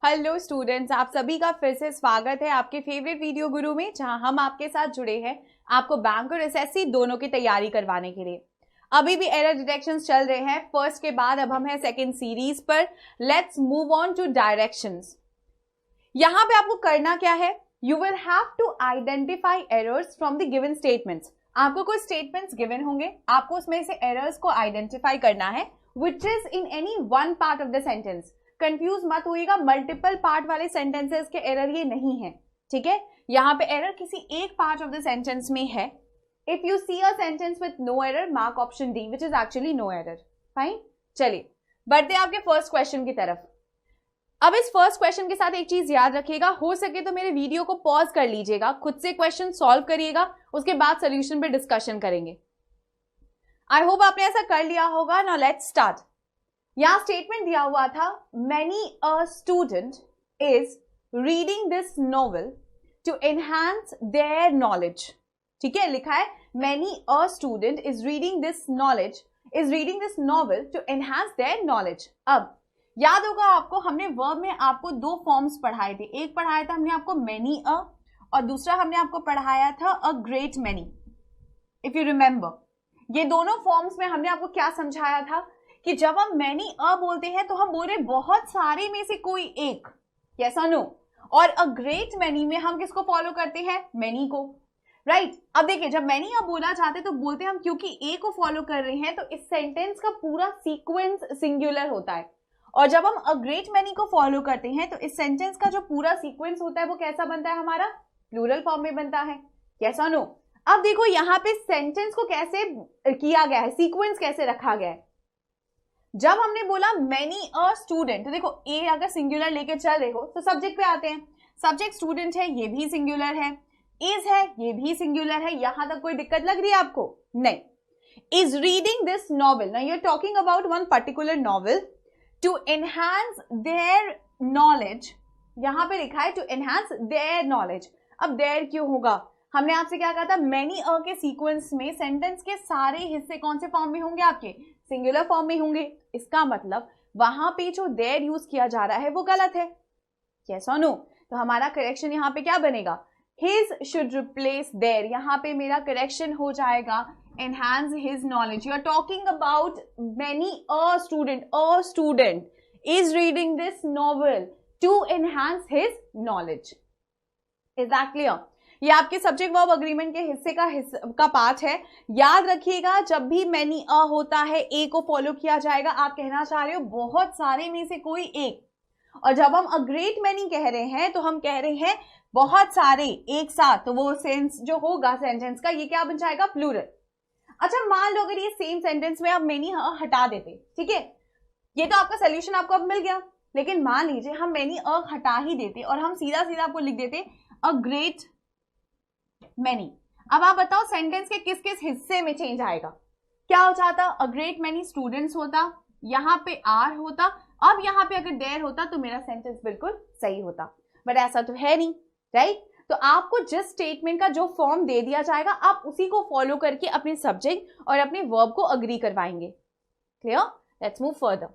Hello students, आप सभी का फिर से स्वागत है आपके फेवरेट वीडियो गुरु में, जहां हम आपके साथ जुड़े हैं आपको बैंक और एसएससी दोनों की तैयारी करवाने के लिए। अभी भी एरर डिटेक्शंस चल रहे हैं फर्स्ट के बाद, अब हम हैं सेकंड सीरीज पर। Let's move on to directions. यहां पे आपको करना क्या है, you will have to identify errors from the given statements. आपको कुछ स्टेटमेंट्स गिवन होंगे, आपको उसमें से एरर्स को आइडेंटिफाई करना है which is in any one part of the sentence. Confuse मत होइएगा, मल्टीपल पार्ट वाले सेंटेंसेस के एरर ये नहीं है, ठीक है। यहाँ पे एरर किसी एक पार्ट ऑफ द सेंटेंस में है। If you see a sentence with no error, mark option D which is actually no error. Fine, चलिए बढ़ते हैं आपके फर्स्ट क्वेश्चन की तरफ। अब इस फर्स्ट क्वेश्चन के साथ एक चीज याद रखिएगा, हो सके तो मेरे वीडियो को पॉज कर लीजिएगा, खुद से क्वेश्चन सॉल्व करिएगा, उसके बाद सोल्यूशन पे डिस्कशन करेंगे। आई होप आपने ऐसा कर लिया होगा। Now let's start. यहां स्टेटमेंट दिया हुआ था, many a student is reading this novel to enhance their knowledge. ठीक है, लिखा है many a student is reading this novel to enhance their knowledge. अब याद होगा आपको, हमने वर्ब में आपको दो फॉर्म्स पढ़ाए थे। एक पढ़ाया था हमने आपको मैनी अ, और दूसरा हमने आपको पढ़ाया था a great many, if you remember. ये दोनों फॉर्म्स में हमने आपको क्या समझाया था कि जब हम मैनी अ बोलते हैं तो हम बोल रहे बहुत सारे में से कोई एक, यस और नो। और अ ग्रेट मैनी में हम किसको फॉलो करते हैं, मैनी को, राइट। अब देखिए, जब मैनी अ बोला जाते तो बोलते हम क्योंकि ए को फॉलो कर रहे हैं तो इस सेंटेंस का पूरा सीक्वेंस सिंगुलर होता है। और जब हम अ ग्रेट मैनी को फॉलो करते हैं तो इस सेंटेंस का जो पूरा सीक्वेंस होता है वो कैसा बनता है, हमारा प्लूरल फॉर्म में बनता है, यस और नो। अब देखो यहाँ पे सेंटेंस को कैसे किया गया है, सीक्वेंस कैसे रखा गया है। जब हमने बोला मैनी अ स्टूडेंट, तो देखो ए अगर सिंगुलर लेके चल रहे हो तो सब्जेक्ट पे आते हैं। सब्जेक्ट स्टूडेंट है, ये भी सिंगुलर है। इज है, ये भी सिंगुलर है। यहां तक कोई दिक्कत लग रही है आपको? नहीं। Is reading this novel, now you are talking about one particular novel to enhance their knowledge. यहां पे लिखा है टू एनहांस देयर नॉलेज। अब देयर क्यों होगा? हमने आपसे क्या कहा था, मैनी अ के सीक्वेंस में सेंटेंस के सारे हिस्से कौन से फॉर्म में होंगे, आपके सिंगुलर फॉर्म में होंगे। इसका मतलब वहां पे जो देयर यूज किया जा रहा है वो गलत है, यस और नो। तो हमारा करेक्शन यहाँ पे क्या बनेगा, हिज शुड रिप्लेस देयर। यहाँ पे मेरा करेक्शन हो जाएगा enhance his knowledge. You are talking about many a student is reading this novel to enhance his knowledge. Is that clear? ये आपके सब्जेक्ट वर्ब अग्रीमेंट के हिस्से का पार्ट है। याद रखिएगा, जब भी मैनी अ होता है ए को फॉलो किया जाएगा। आप कहना चाह रहे हो बहुत सारे में से कोई एक, और जब हम अ ग्रेट मैनी कह रहे हैं तो हम कह रहे हैं बहुत सारे एक साथ, तो वो सेंस जो होगा सेंटेंस का, ये क्या बन जाएगा, प्लूरल। अच्छा, मान लो अगर ये सेम सेंटेंस में आप मैनी अ हटा देते, ठीक है, ये तो आपका सोल्यूशन आपको अब मिल गया। लेकिन मान लीजिए हम मैनी अ हटा ही देते और हम सीधा सीधा आपको लिख देते अ ग्रेट मैनी। अब आप बताओ सेंटेंस के किस किस हिस्से में चेंज आएगा? क्या हो जाता, अ ग्रेट मैनी स्टूडेंट्स होता, यहाँ पे आर होता, अब यहाँ पे अगर देयर होता तो मेरा सेंटेंस बिल्कुल सही होता। बट ऐसा तो है नहीं, राइट। तो आपको जिस स्टेटमेंट का जो फॉर्म दे दिया जाएगा आप उसी को फॉलो करके अपने सब्जेक्ट और अपने वर्ब को अग्री करवाएंगे। Clear? Let's move further.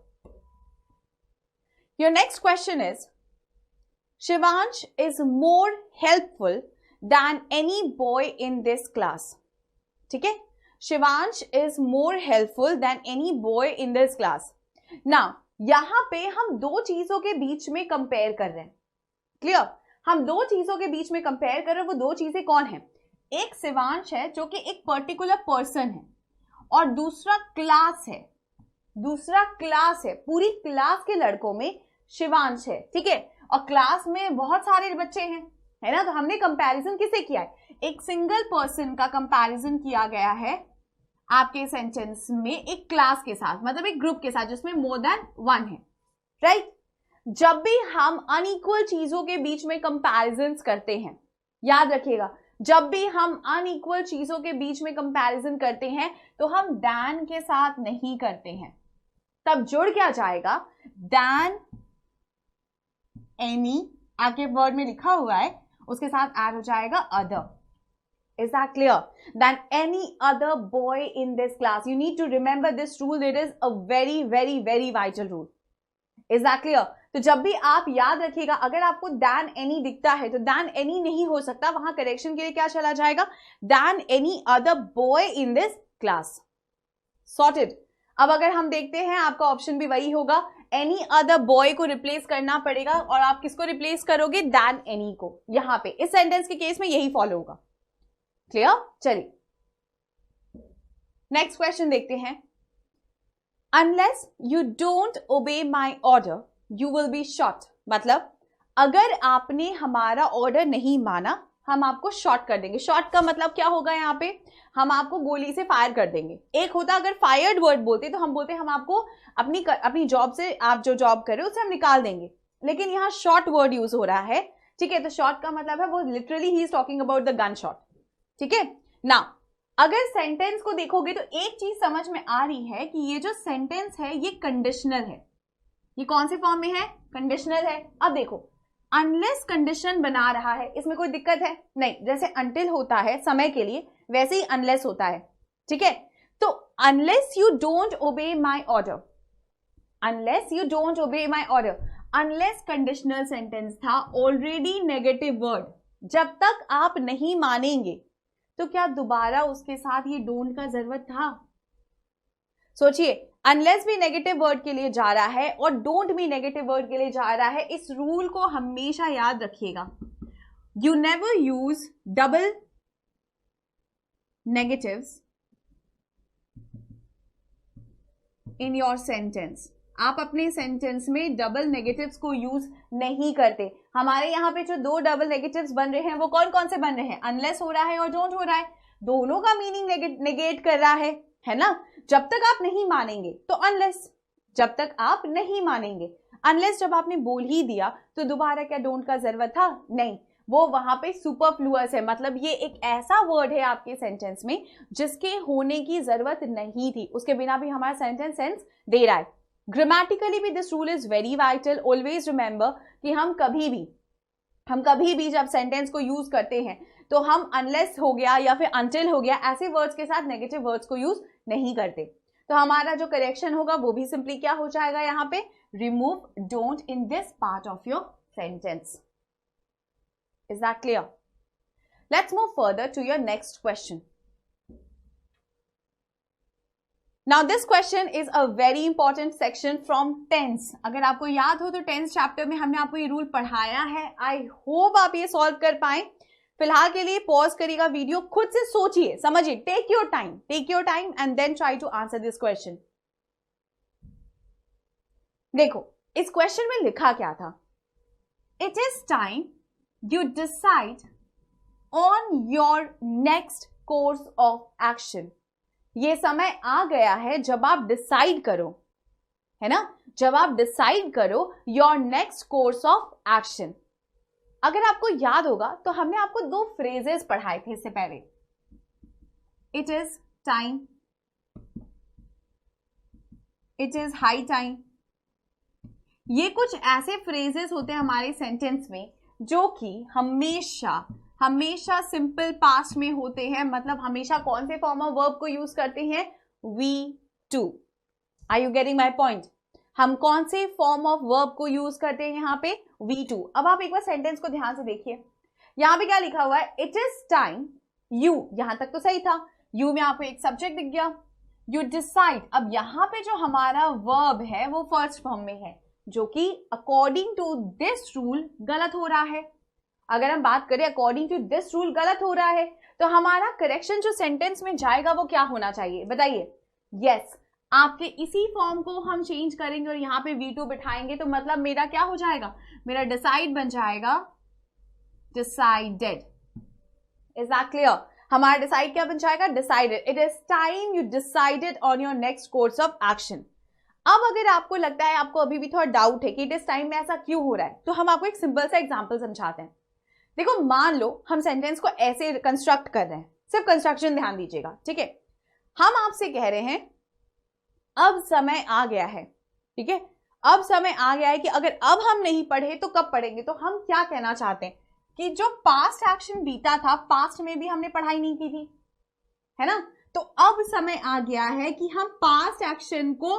Your next question is, Shivansh is more helpful than any boy in this class. ठीक है, Shivansh is more helpful than any boy in this class. Now, यहां पे हम दो चीजों के बीच में कंपेयर कर रहे हैं। क्लियर? हम दो चीजों के बीच में कंपेयर कर रहे हैं। वो दो चीजें कौन है? एक शिवांश है जो कि एक पर्टिकुलर पर्सन है, और दूसरा क्लास है। पूरी क्लास के लड़कों में शिवांश है, ठीक है, और क्लास में बहुत सारे बच्चे हैं, है ना। तो हमने कंपैरिजन किसे किया है, एक सिंगल पर्सन का कंपैरिजन किया गया है आपके सेंटेंस में एक क्लास के साथ, मतलब एक ग्रुप के साथ जिसमें मोर देन वन है, राइट। जब भी हम अनइक्वल चीजों के बीच में कंपैरिजन करते हैं, याद रखिएगा, जब भी हम अनइक्वल चीजों के बीच में कंपैरिजन करते हैं तो हम दैन के साथ नहीं करते हैं। तब जुड़ क्या जाएगा, दैन एनी आपके वर्ड में लिखा हुआ है, उसके साथ ऐड हो जाएगा other. Is that clear? Than any other boy in this class. You need to remember this rule. It is a very, very, very vital rule. Is that clear? तो जब भी आप याद रखिएगा, अगर आपको दैन एनी दिखता है तो दैन एनी नहीं हो सकता, वहां करेक्शन के लिए क्या चला जाएगा, than any other boy in this class. Sorted. अब अगर हम देखते हैं आपका ऑप्शन भी वही होगा, एनी अदर बॉय को रिप्लेस करना पड़ेगा और आप किसको रिप्लेस करोगे, दैन एनी को। यहां पे इस सेंटेंस के केस में यही फॉलो होगा। क्लियर? चलिए नेक्स्ट क्वेश्चन देखते हैं। अनलेस यू डोंट ओबे my order you will be shot. मतलब अगर आपने हमारा ऑर्डर नहीं माना हम आपको शॉट कर देंगे। शॉट का मतलब क्या होगा, यहाँ पे हम आपको गोली से फायर कर देंगे। एक होता अगर फायर्ड वर्ड बोलते तो हम बोलते हम आपको अपनी जॉब से, आप जो जॉब कर रहे हो उससे हम निकाल देंगे, लेकिन यहाँ शॉट वर्ड यूज हो रहा है। ठीक है, तो शॉट का मतलब है वो literally he is talking about the gun shot. ठीक है ना, अगर सेंटेंस को देखोगे तो एक चीज समझ में आ रही है कि ये जो सेंटेंस है ये कंडीशनल है। ये कौन से फॉर्म में है, कंडीशनल है। अब देखो अनलेस कंडीशन बना रहा है, इसमें कोई दिक्कत है नहीं। जैसे अनटिल होता है समय के लिए, वैसे ही अनलेस होता है। ठीक है, तो अनलेस यू डोंट ओबे my order, unless you don't ओबे my order, unless conditional sentence था, ऑलरेडी नेगेटिव वर्ड। जब तक आप नहीं मानेंगे तो क्या दोबारा उसके साथ ये डोंट का जरूरत था? सोचिए, अनलेस भी नेगेटिव वर्ड के लिए जा रहा है और डोंट भी नेगेटिव वर्ड के लिए जा रहा है। इस रूल को हमेशा याद रखिएगा, you never use double negatives in your sentence. आप अपने सेंटेंस में डबल नेगेटिव्स को यूज नहीं करते। हमारे यहाँ पे जो दो डबल नेगेटिव्स बन रहे हैं वो कौन कौन से बन रहे हैं, अनलेस हो रहा है और डोंट हो रहा है। दोनों का मीनिंग नेगेट कर रहा है ना। जब तक आप नहीं मानेंगे तो अनलेस, जब तक आप नहीं मानेंगे, अनलेस जब आपने बोल ही दिया तो दोबारा क्या डोंट का जरूरत था? नहीं, वो वहां पे सुपरफ्लुअस है। मतलब ये एक ऐसा वर्ड है आपके सेंटेंस में जिसके होने की जरूरत नहीं थी, उसके बिना भी हमारा सेंटेंस सेंस दे रहा है। ग्रामेटिकली भी this rule is very vital. Always remember कि हम कभी भी जब सेंटेंस को यूज करते हैं तो हम अनलेस हो गया या फिर अनटिल हो गया ऐसे वर्ड्स के साथ नेगेटिव वर्ड्स को यूज नहीं करते। तो हमारा जो करेक्शन होगा वो भी सिंपली क्या हो जाएगा, यहाँ पे remove don't in this part of your sentence. Is that clear? Let's move further to your next question. Now this question is a very important section from tense। अगर आपको याद हो तो टेंस चैप्टर में हमने आपको ये रूल पढ़ाया है। आई होप आप ये सॉल्व कर पाए। फिलहाल के लिए पॉज करिएगा वीडियो, खुद से सोचिए, समझिए, take your time and then try to answer this question. देखो इस क्वेश्चन में लिखा क्या था, it is time you decide on your next course of action. ये समय आ गया है जब आप डिसाइड करो, है ना, जब आप डिसाइड करो your next course of action. अगर आपको याद होगा तो हमने आपको दो फ्रेजेस पढ़ाए थे इससे पहले, it is time, it is high time. ये कुछ ऐसे फ्रेजेस होते हैं हमारे सेंटेंस में जो कि हमेशा सिंपल पास्ट में होते हैं। मतलब हमेशा कौन से फॉर्म ऑफ वर्ब को यूज करते हैं, V2। Are you getting my point? हम कौन से फॉर्म ऑफ वर्ब को यूज करते हैं यहाँ पे, V2। अब आप एक बार सेंटेंस को ध्यान से देखिए, यहाँ पे क्या लिखा हुआ है, इट इज टाइम यू, यहां तक तो सही था, यू में आपको एक सब्जेक्ट दिख गया, यू डिसाइड। अब यहाँ पे जो हमारा वर्ब है वो फर्स्ट फॉर्म में है, जो कि अकॉर्डिंग टू दिस रूल गलत हो रहा है। अगर हम बात करें अकॉर्डिंग टू दिस रूल गलत हो रहा है तो हमारा करेक्शन जो सेंटेंस में जाएगा वो क्या होना चाहिए, बताइए? यस, आपके इसी फॉर्म को हम चेंज करेंगे और यहाँ पे V2 बिठाएंगे, तो मतलब मेरा क्या हो जाएगा, मेरा डिसाइड बन जाएगा डिसाइडेड। Is that clear? हमारा डिसाइड क्या बन जाएगा, decided. It is time you decided on your next course of action. अब अगर आपको लगता है, आपको अभी भी थोड़ा डाउट है कि इट इज टाइम में ऐसा क्यों हो रहा है, तो हम आपको एक सिंपल सा एग्जांपल समझाते हैं। देखो मान लो हम सेंटेंस को ऐसे कंस्ट्रक्ट कर रहे हैं, सिर्फ कंस्ट्रक्शन ध्यान दीजिएगा, ठीक है। हम आपसे कह रहे हैं अब समय आ गया है, ठीक है, अब समय आ गया है कि अगर अब हम नहीं पढ़े तो कब पढ़ेंगे। तो हम क्या कहना चाहते हैं कि जो पास्ट एक्शन बीता था, पास्ट में भी हमने पढ़ाई नहीं की थी, है ना, तो अब समय आ गया है कि हम पास्ट एक्शन को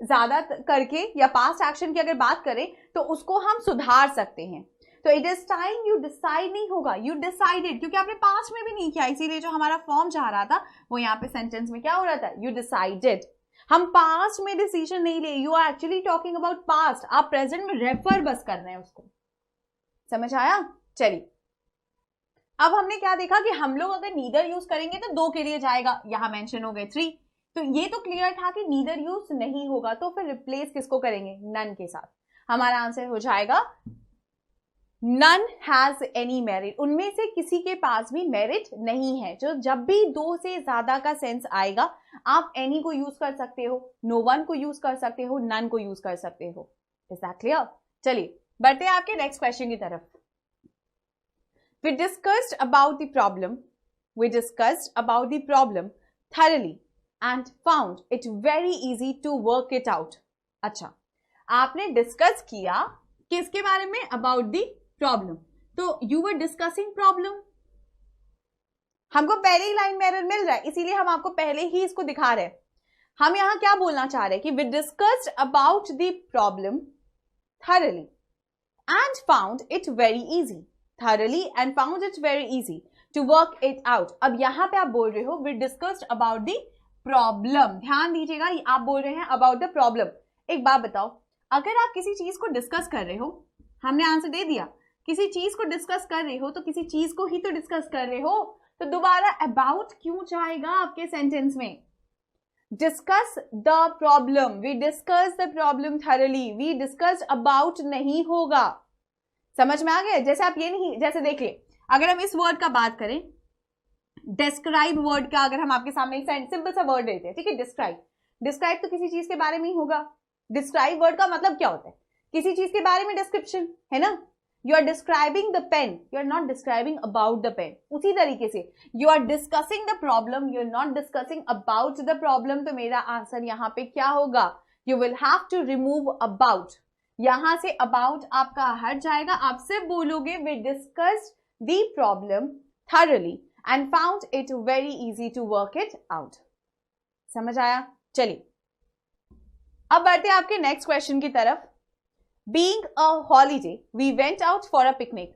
ज्यादा करके या पास्ट एक्शन की अगर बात करें तो उसको हम सुधार सकते हैं। तो it is time you decide नहीं होगा, यू डिसाइडेड, क्योंकि आपने पास्ट में भी नहीं किया, इसीलिए जो हमारा फॉर्म चाह रहा था वो यहाँ पे सेंटेंस में क्या हो रहा था, यू डिसाइडेड। हम पास्ट में डिसीजन नहीं ले, you are actually talking about past, आप प्रेजेंट में रेफर बस कर रहे हैं उसको। समझ आया? चलिए, अब हमने क्या देखा कि हम लोग अगर नीदर यूज करेंगे तो 2 के लिए जाएगा, यहां मेंशन हो गए 3, तो ये तो क्लियर था कि नीदर यूज नहीं होगा, तो फिर रिप्लेस किसको करेंगे, नन के साथ। हमारा आंसर हो जाएगा नन हैज एनी मेरिट, उनमें से किसी के पास भी मेरिट नहीं है। जो जब भी 2 से ज्यादा का सेंस आएगा, आप एनी को यूज कर सकते हो, नो वन को यूज कर सकते हो, नन को यूज कर सकते हो। Is that clear? चलिए बढ़ते हैं आपके नेक्स्ट क्वेश्चन की तरफ। We discussed about the problem thoroughly and found it very easy to work it out. अच्छा, आपने डिस्कस किया किसके बारे में, अबाउट द प्रॉब्लम, तो यू वर डिस्कसिंग प्रॉब्लम। हमको पहले ही लाइन में एरर मिल रहा है, इसीलिए हम आपको पहले ही इसको दिखा रहे हैं। हम यहां क्या बोलना चाह रहे हैं कि we discussed about the problem thoroughly and found it very easy, thoroughly and found it very easy to work it out। अब यहां पे आप बोल रहे हो we discussed about the problem, ध्यान दीजिएगा, आप बोल रहे हैं about the problem। एक बात बताओ, अगर आप किसी चीज को डिस्कस कर रहे हो, हमने आंसर दे दिया, किसी चीज को डिस्कस कर रहे हो तो किसी चीज को ही तो डिस्कस कर रहे हो, तो दोबारा अबाउट क्यों जाएगा आपके सेंटेंस में? Discuss the problem, we discuss the problem thoroughly, we discuss about नहीं होगा। समझ में आ गया? जैसे आप ये नहीं, जैसे देखिए अगर हम इस वर्ड का बात करें, डिस्क्राइब वर्ड का, अगर हम आपके सामने एक सिंपल सा वर्ड देते हैं, ठीक है, डिस्क्राइब, डिस्क्राइब तो किसी चीज के बारे में ही होगा। डिस्क्राइब वर्ड का मतलब क्या होता है, किसी चीज के बारे में डिस्क्रिप्शन, है ना। You are describing the pen, you are not describing about the pen. उसी तरीके से you are discussing the problem, you are not discussing about the problem. तो मेरा आंसर यहाँ पे क्या होगा, you will have to remove about, यहां से अबाउट आपका हट जाएगा, आप सिर्फ बोलोगे we discussed the problem thoroughly and found it very easy to work it out। समझ आया? चलिए अब बढ़ते हैं आपके नेक्स्ट क्वेश्चन की तरफ। Being a holiday, we went out for a picnic।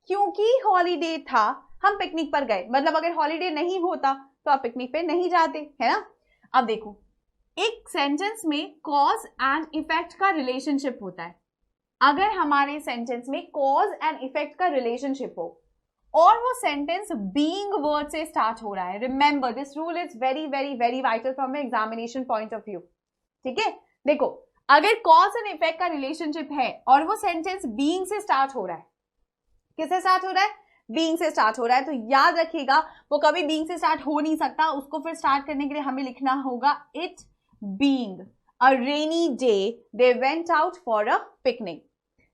क्योंकि हॉलीडे था हम पिकनिक पर गए, मतलब अगर हॉलीडे नहीं होता तो आप पिकनिक पे नहीं जाते, है ना। अब देखो, एक सेंटेंस में कॉज एंड इफेक्ट का रिलेशनशिप होता है। अगर हमारे सेंटेंस में कॉज एंड इफेक्ट का रिलेशनशिप हो और वो सेंटेंस बीइंग वर्ड से स्टार्ट हो रहा है, remember this rule is very very very vital from examination point of view. ठीक है, देखो अगर कॉज एंड इफेक्ट का रिलेशनशिप है और वो सेंटेंस बीइंग से स्टार्ट हो रहा है, किससे स्टार्ट हो रहा है, बीइंग से स्टार्ट हो रहा है, तो याद रखिएगा वो कभी बीइंग से स्टार्ट हो नहीं सकता। उसको फिर स्टार्ट करने के लिए हमें लिखना होगा it being a rainy day they went out for a picnic.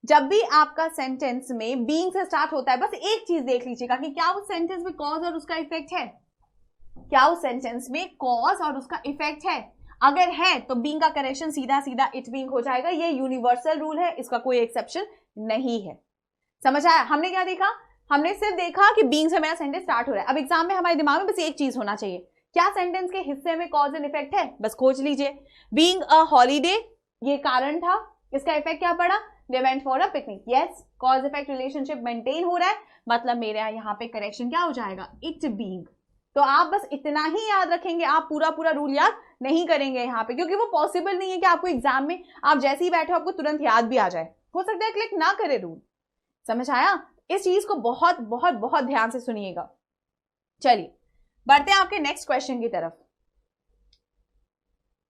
जब भी आपका सेंटेंस में बीइंग से स्टार्ट होता है, बस एक चीज देख लीजिएगा कि क्या उस सेंटेंस में कॉज और उसका इफेक्ट है, क्या उस सेंटेंस में कॉज और उसका इफेक्ट है। अगर है तो बीइंग का करेक्शन सीधा सीधा इट बीइंग हो जाएगा। ये यूनिवर्सल रूल है, इसका कोई एक्सेप्शन नहीं है। समझ आया? हमने क्या देखा, हमने सिर्फ देखा कि बीइंग से मेरा सेंटेंस स्टार्ट हो रहा है। अब एग्जाम में हमारे दिमाग में बस एक चीज होना चाहिए, क्या सेंटेंस के हिस्से में कॉज एंड इफेक्ट है, बस खोज लीजिए। बीइंग अ हॉलीडे ये कारण था, इसका इफेक्ट क्या पड़ा, they went for a picnic. Yes, cause effect relationship maintain हो रहा है, मतलब मेरे यहाँ पे करेक्शन क्या हो जाएगा, इट बीइंग। तो आप बस इतना ही याद रखेंगे, आप पूरा पूरा रूल याद नहीं करेंगे यहाँ पे, क्योंकि वो पॉसिबल नहीं है कि आपको एग्जाम में आप जैसे ही बैठे हो आपको तुरंत याद भी आ जाए। हो सकता है क्लिक ना करे रूल। समझ आया? इस चीज को बहुत बहुत बहुत ध्यान से सुनिएगा। चलिए बढ़ते हैं आपके नेक्स्ट क्वेश्चन की तरफ।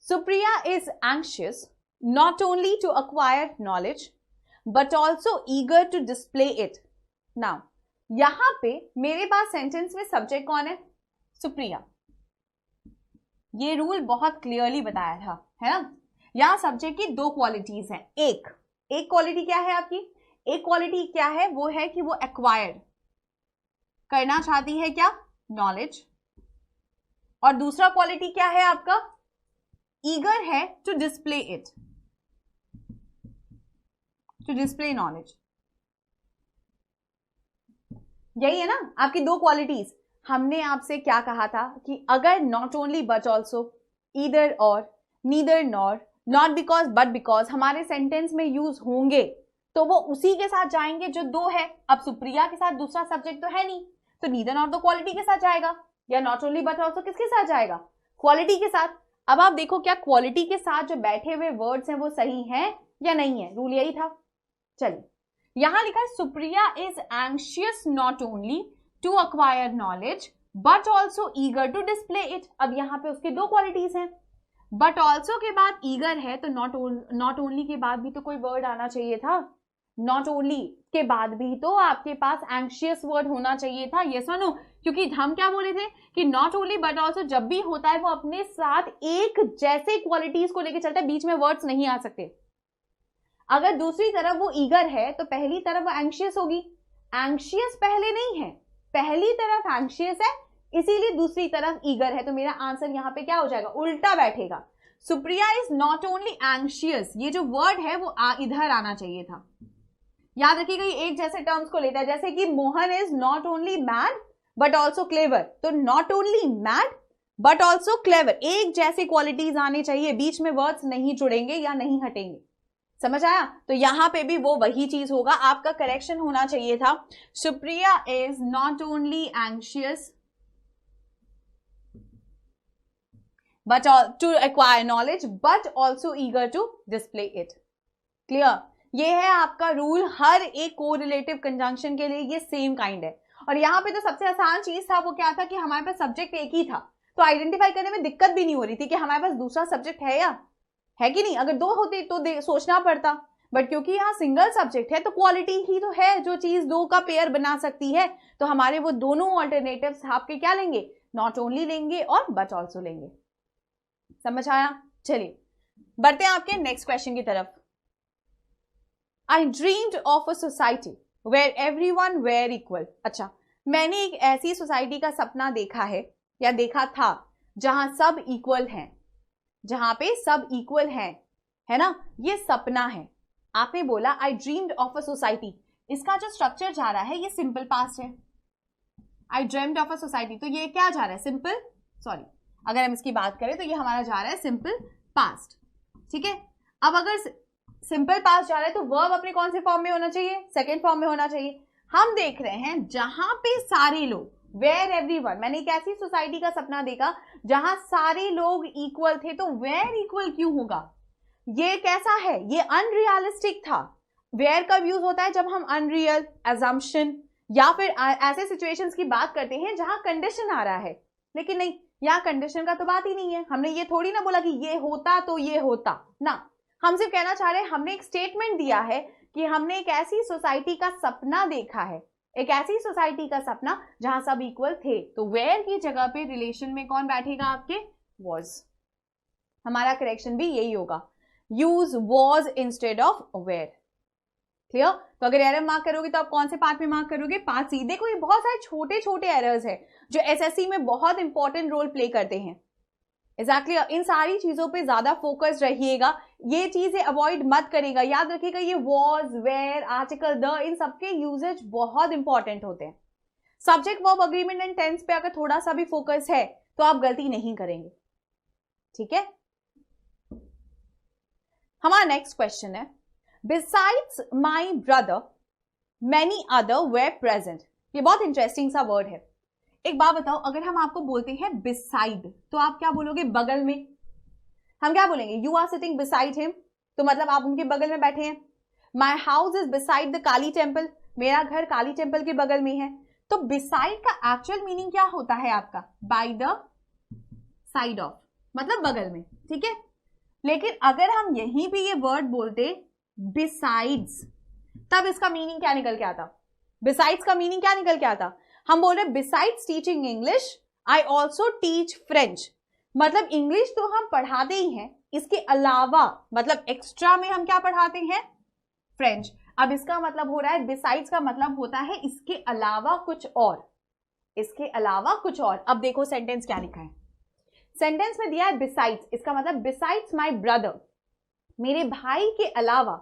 Supriya is anxious not only to acquire knowledge but also eager to display it। now यहां पे मेरे पास सेंटेंस में सब्जेक्ट कौन है, सुप्रिया। ये रूल बहुत क्लियरली बताया था, है ना। यहां सब्जेक्ट की 2 क्वालिटीज हैं। एक क्वालिटी क्या है आपकी, एक क्वालिटी क्या है, वो है कि वो एक्वायर करना चाहती है क्या, नॉलेज। और दूसरा क्वालिटी क्या है आपका, ईगर है to display it, to display knowledge. यही है ना आपकी 2 क्वालिटीज। हमने आपसे क्या कहा था कि अगर not only but also, either or, neither nor, not because but because हमारे सेंटेंस में यूज होंगे तो वो उसी के साथ जाएंगे जो दो है। अब सुप्रिया के साथ दूसरा सब्जेक्ट तो है नहीं, तो नीदर नॉट तो क्वालिटी के साथ जाएगा, या नॉट ओनली बट ऑल्सो किसके साथ जाएगा, क्वालिटी के साथ। अब आप देखो क्या क्वालिटी के साथ जो बैठे हुए वर्ड्स हैं वो सही हैं या नहीं है, रूल यही था। चलिए यहां लिखा है Supriya is anxious not only to acquire knowledge but also eager to display it. अब यहाँ पे उसकी दो क्वालिटीज हैं, बट ऑल्सो के बाद ईगर है तो नॉट ओनली के बाद भी तो कोई वर्ड आना चाहिए था, नॉट ओनली के बाद भी तो आपके पास एंशियस वर्ड होना चाहिए था, यस और नो। क्योंकि हम क्या बोले थे कि नॉट ओनली बट ऑल्सो जब भी होता है वो अपने साथ एक जैसे क्वालिटीज को लेकर चलता है, बीच में वर्ड्स नहीं आ सकते। अगर दूसरी तरफ वो ईगर है तो पहली तरफ वो एंशियस होगी, एंशियस पहले नहीं है, पहली तरफ एंशियस है इसीलिए दूसरी तरफ ईगर है, तो मेरा आंसर यहाँ पे क्या हो जाएगा, उल्टा बैठेगा। Supriya is not only anxious, ये जो वर्ड है वो इधर आना चाहिए था। याद रखिएगा ये एक जैसे टर्म्स को लेता है, जैसे कि Mohan is not only mad but also clever, तो not only mad but also clever, एक जैसे क्वालिटीज आने चाहिए, बीच में वर्ड्स नहीं जुड़ेंगे या नहीं हटेंगे, समझ आया। तो यहां पे भी वो वही चीज होगा, आपका करेक्शन होना चाहिए था Supriya is not only anxious but to acquire knowledge but also eager to display it। Clear, ये है आपका रूल, हर एक कोरिलेटिव कंजंक्शन के लिए ये सेम काइंड है। और यहाँ पे तो सबसे आसान चीज था वो क्या था कि हमारे पास सब्जेक्ट एक ही था, तो आइडेंटिफाई करने में दिक्कत भी नहीं हो रही थी कि हमारे पास दूसरा सब्जेक्ट है या है कि नहीं। अगर दो होते तो सोचना पड़ता, बट क्योंकि यहाँ सिंगल सब्जेक्ट है तो क्वालिटी ही तो है जो चीज दो का पेयर बना सकती है, तो हमारे वो दोनों ऑल्टरनेटिव्स आपके क्या लेंगे, नॉट ओनली लेंगे और बट ऑल्सो लेंगे। समझ आया। चलिए बढ़ते हैं आपके नेक्स्ट क्वेश्चन की तरफ। I dreamed of a society where everyone were equal. अच्छा, मैंने एक ऐसी सोसाइटी का सपना देखा है या देखा था जहां सब इक्वल हैं, जहां पे सब इक्वल हैं, है ना, ये सपना है। आपने बोला आई ड्रीम्ड ऑफ अ सोसाइटी, इसका जो स्ट्रक्चर जा रहा है ये सिंपल पास्ट है। आई ड्रीम्ड ऑफ अ सोसाइटी, तो ये क्या जा रहा है, सिंपल, सॉरी अगर हम इसकी बात करें तो ये हमारा जा रहा है सिंपल पास्ट, ठीक है। अब अगर सिंपल पास्ट जा रहा है तो वर्ब अपने कौन से फॉर्म में होना चाहिए, सेकेंड फॉर्म में होना चाहिए। हम देख रहे हैं जहां पे सारे लोग, वेयर एवरीवन, मैंने एक ऐसी सोसाइटी का सपना देखा जहां सारे लोग इक्वल थे, तो वेयर इक्वल क्यों होगा, ये कैसा है, ये अनरियलिस्टिक था। वेयर कब यूज होता है, जब हम अनरियल, अजम्पशन या फिर ऐसे सिचुएशंस की बात करते हैं जहां कंडीशन आ रहा है, लेकिन नहीं, यहाँ कंडीशन का तो बात ही नहीं है। हमने ये थोड़ी ना बोला कि ये होता तो ये होता ना, हम सिर्फ कहना चाह रहे हैं, हमने एक स्टेटमेंट दिया है कि हमने एक ऐसी सोसाइटी का सपना देखा है, एक ऐसी सोसाइटी का सपना जहां सब इक्वल थे, तो वेयर की जगह पे रिलेशन में कौन बैठेगा आपके, वॉज। हमारा करेक्शन भी यही होगा, use was instead of were. Clear. तो अगर एरर मार्क करोगे तो आप कौन से पार्ट में मार्क करोगे, पार्ट सी। देखो ये बहुत सारे छोटे छोटे एरर्स है जो एसएससी में बहुत इंपॉर्टेंट रोल प्ले करते हैं। एग्जैक्टली इन सारी चीजों पे ज्यादा फोकस रहिएगा, ये चीजें अवॉइड मत करेगा। याद रखिएगा ये वॉज, वेयर, आर्टिकल, द, इन सबके यूजेज बहुत इंपॉर्टेंट होते हैं। Subject verb agreement and tense पे अगर थोड़ा सा भी फोकस है तो आप गलती नहीं करेंगे, ठीक है। हमारा नेक्स्ट क्वेश्चन है, Besides my brother, many other were present। ये बहुत इंटरेस्टिंग सा वर्ड है। एक बात बताओ, अगर हम आपको बोलते हैं beside तो आप क्या बोलोगे, बगल में। हम क्या बोलेंगे, you are sitting beside him, तो मतलब आप उनके बगल में बैठे हैं। My house is beside the Kali temple, मेरा घर काली टेम्पल के बगल में है। तो beside का एक्चुअल मीनिंग क्या होता है आपका, by the side of, मतलब बगल में, ठीक है। लेकिन अगर हम यहीं पे ये वर्ड बोलते Besides, तब इसका मीनिंग क्या निकल के आता, Besides का मीनिंग क्या निकल के आता, हम बोल रहे Besides teaching English, I also teach French। मतलब इंग्लिश तो हम पढ़ाते ही हैं, इसके अलावा मतलब एक्स्ट्रा में हम क्या पढ़ाते हैं, फ्रेंच। अब इसका मतलब हो रहा है, Besides का मतलब होता है इसके अलावा कुछ और, इसके अलावा कुछ और। अब देखो सेंटेंस क्या लिखा है, सेंटेंस में दिया है Besides, इसका मतलब Besides my brother, मेरे भाई के अलावा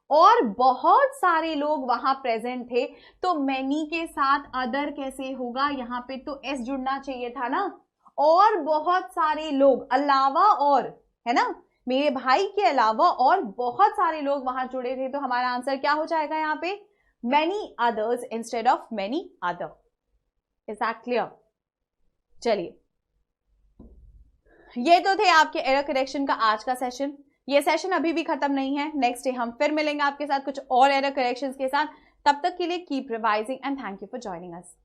और बहुत सारे लोग वहां प्रेजेंट थे। तो मैनी के साथ अदर कैसे होगा, यहाँ पे तो एस जुड़ना चाहिए था ना, और बहुत सारे लोग, अलावा और, है ना, मेरे भाई के अलावा और बहुत सारे लोग वहां जुड़े थे, तो हमारा आंसर क्या हो जाएगा यहाँ पे? Many others instead of many other. Is that clear? चलिए, ये तो थे आपके एरर करेक्शन का आज का सेशन। ये सेशन अभी भी खत्म नहीं है, नेक्स्ट डे हम फिर मिलेंगे आपके साथ कुछ और एरर करेक्शंस के साथ। तब तक के लिए keep revising and thank you for joining us.